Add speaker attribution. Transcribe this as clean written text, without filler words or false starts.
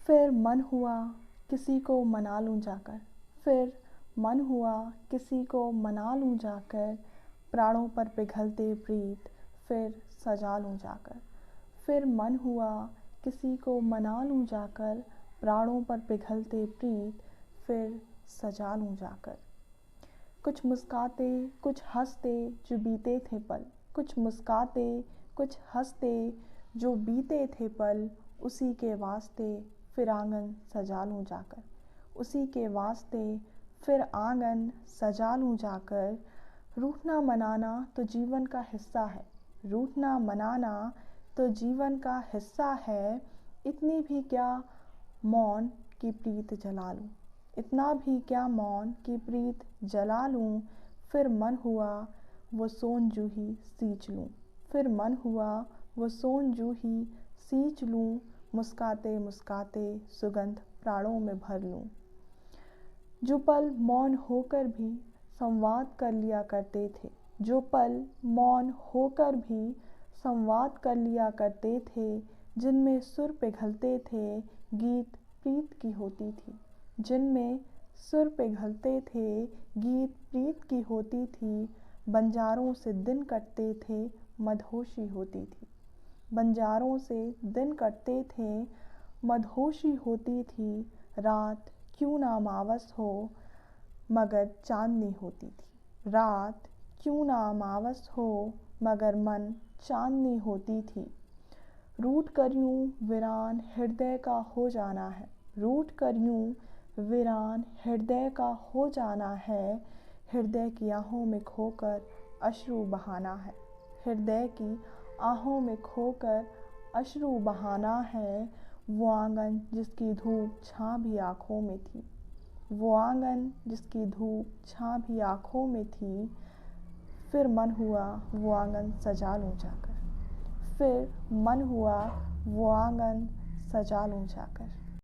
Speaker 1: फिर मन हुआ किसी को मना लूँ जाकर, फिर मन हुआ किसी को मना लूँ जाकर, प्राणों पर पिघलते प्रीत फिर सजा लूँ जाकर। फिर मन हुआ किसी को मना लूँ जाकर, प्राणों पर पिघलते प्रीत फिर सजा लूँ जाकर। कुछ मुस्काते कुछ हंसते जो बीते थे पल, कुछ मुस्काते कुछ हंसते जो बीते थे पल, उसी के वास्ते फिर आंगन सजा लूँ जाकर, उसी के वास्ते फिर आंगन सजा लूँ जाकर। रूठना मनाना तो जीवन का हिस्सा है, रूठना मनाना तो जीवन का हिस्सा है। इतनी भी क्या मौन की प्रीत जला लूँ, इतना भी क्या मौन की प्रीत जला लूँ। फिर मन हुआ वो सोन जूही सींच लूँ, फिर मन हुआ वो सोन जूही सींच लूँ। मुस्काते मुस्काते सुगंध प्राणों में भर लूँ। जो पल मौन होकर भी संवाद कर लिया करते थे, जो पल मौन होकर भी संवाद कर लिया करते थे, जिनमें सुर पिघलते थे गीत प्रीत की होती थी, जिनमें सुर पिघलते थे गीत प्रीत की होती थी। बंजारों से दिन कटते थे मदहोशी होती थी, बंजारों से दिन कटते थे मदहोशी होती थी। रात क्यों ना अमावस हो मगर चांदनी होती थी, रात क्यों ना अमावस हो मगर मन चांदनी होती थी। रूठ कर यूं वीरान हृदय का हो जाना है, रूठ कर यूं वीरान हृदय का हो जाना है। हृदय की आहों में खोकर अश्रु बहाना है, हृदय की आहों में खोकर अश्रु बहाना है। वो आंगन जिसकी धूप छां भी आँखों में थी, वो आंगन जिसकी धूप छां भी आँखों में थी। फिर मन हुआ वो आंगन सजा लूँ जाकर, फिर मन हुआ वो आंगन सजा लूँ जाकर।